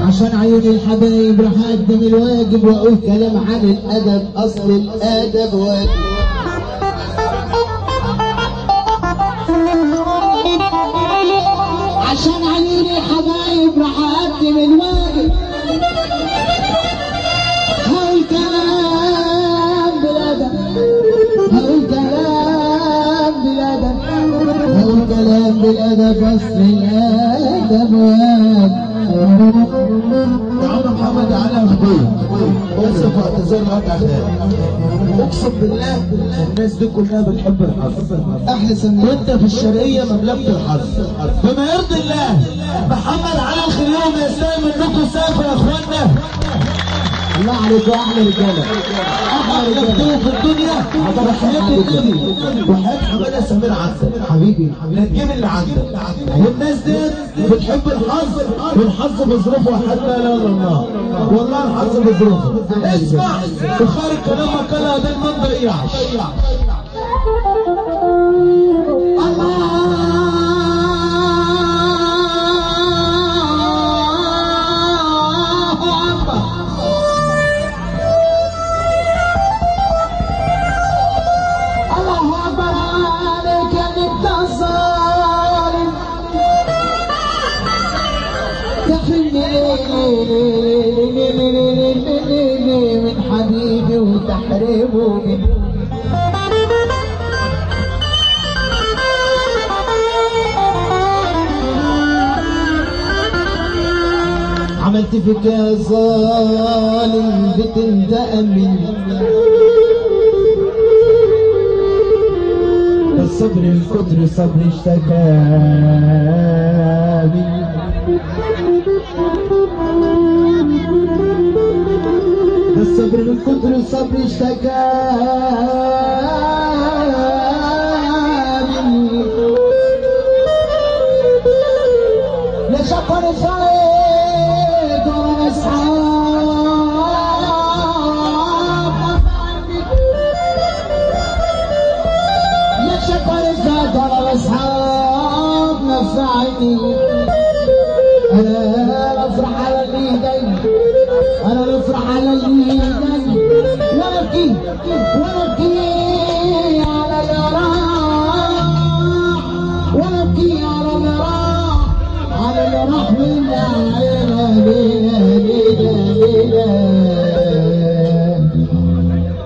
عشان عيون الحبايب راح اقدم الواجب واقول كلام عن الادب، اصل الادب واجب. عشان عيون الحبايب راح اقدم الواجب، هقول كلام بالادب، هقول كلام بالادب، هقول كلام بالادب، اصل الادب واجب. يا عم محمد على اخويا اسف واعتذر لك اخير. اقسم بالله الناس دي كلها بتحب الحظ، احلى سنة وانت في الشرقيه مملكه الحظ. بما يرضي الله محمد على الخيوم يستاهل منكم سافر يا اخوانا. الله عليكم احلى رجاله، احلى رجاله في الدنيا. وحياة النبي وحياة حماده سمير عندك حبيبي نجيب اللي عندك. والناس دي بتحب الحظ، والحظ بظروفه حتى لا اله الا الله. والله الحظ بظروفه. اسمع وخارج كلامك كلا ده ما تضيعش. من حبيبي وتحرمه من عملت فيك يا ظالم بتنتقم مني، الصبر الكتر صبر اشتكى مني، الصبر من كتر الصبر اشتكى مني، لا شكر الخير ولا اسعاد لا شكر الخير ولا اسعاد نفعني. انا افرح على الايدين، انا نفرح على الايدين، ولا ابكي ولا ابكي على اللي راح، ولا ابكي على اللي راح، على اللي راح منا عينا لينا لينا لينا.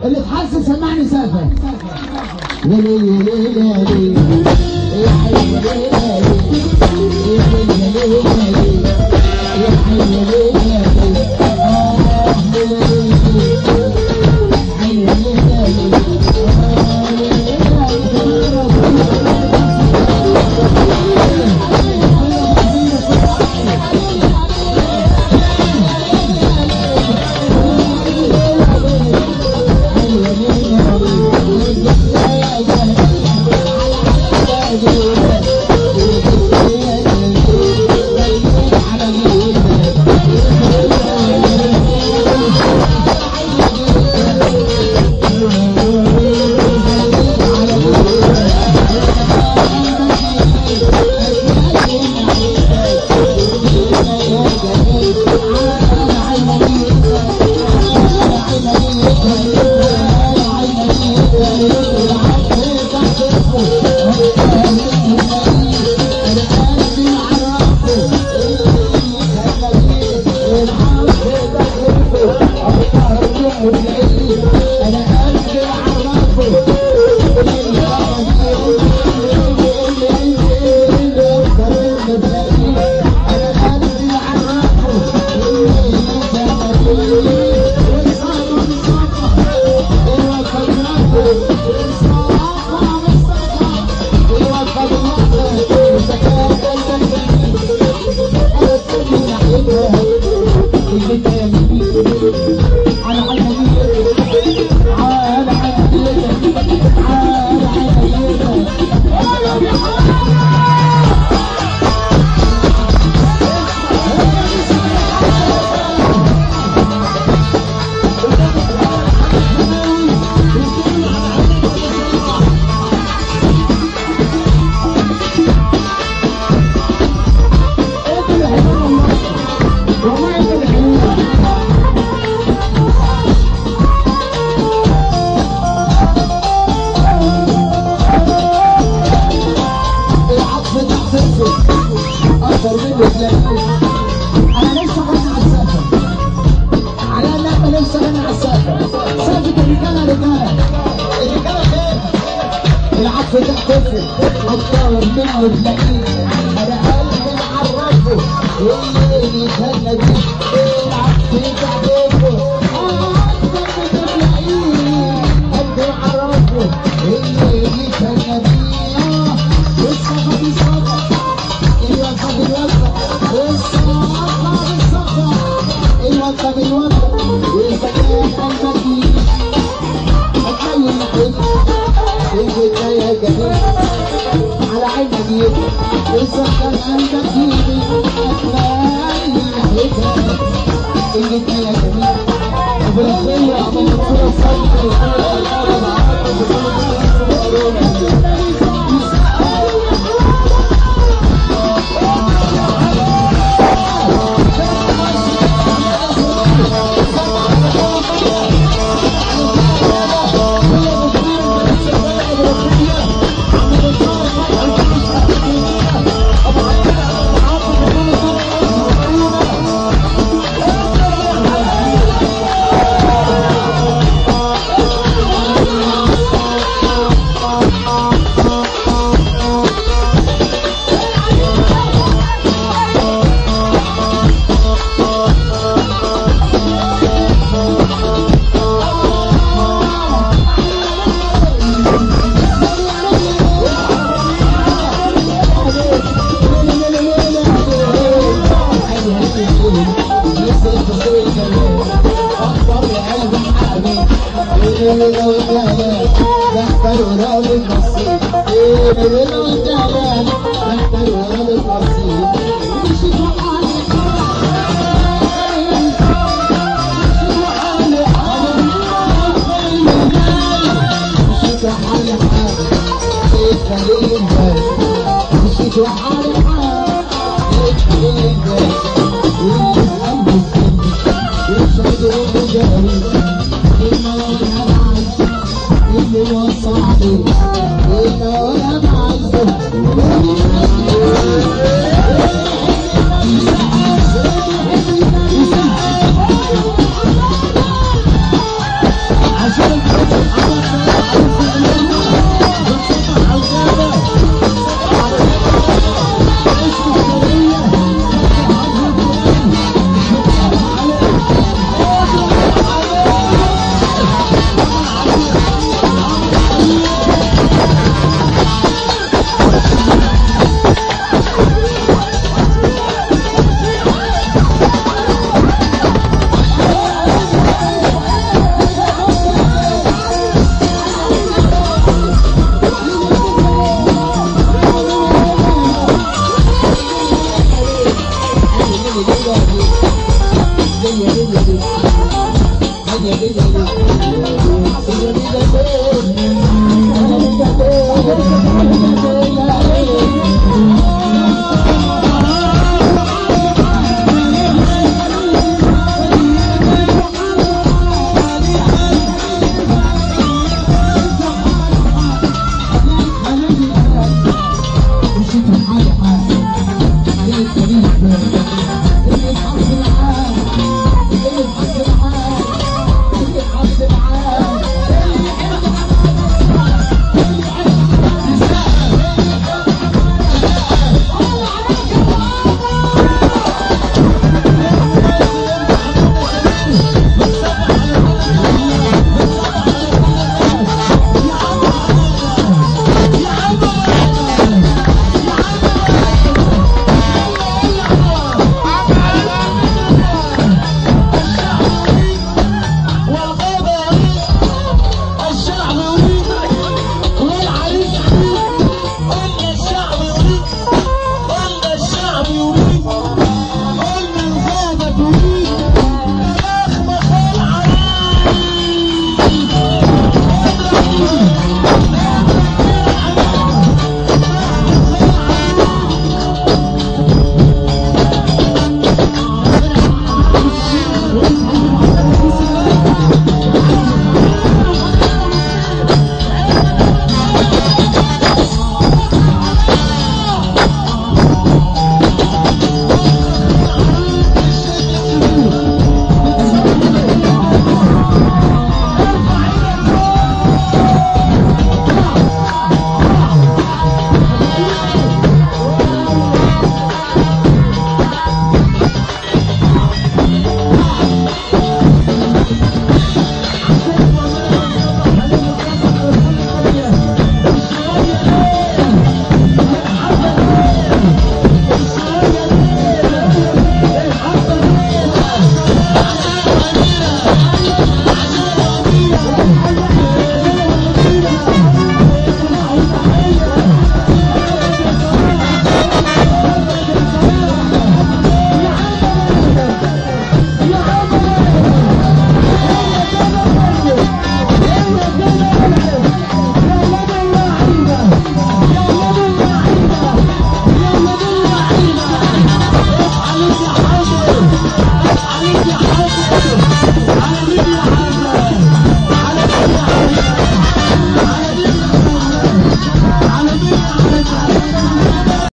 اللي اتحس سمعني سافر. ليلي ليلي ليلي يا حي ليلي ليلي ليلي ليلي يا حي ليلي على اكبر منه تلاقيه. انا لسه غني على السقف على ان انا لسه غني على السقف. سقفة الرجاله رجاله الرجاله فين؟ العفو ده كفر اكتر منه تلاقيه. انا قلبي معرفه واللي يتهنى بيه العفو ده كفر اكتر منه تلاقيه. قلبي معرفه اللي يتهنى بيه. والصفا بالصفا الوفا بالوفا والصفا بالصفا الوفا بالوفا والفتاة قلبك هتخلي ناحيتك البداية جميل على عينك يبقى الصفا قلبك هتخلي ناحيتك البداية جميل. وبالخير أبو منصور الصدق اللي وصعني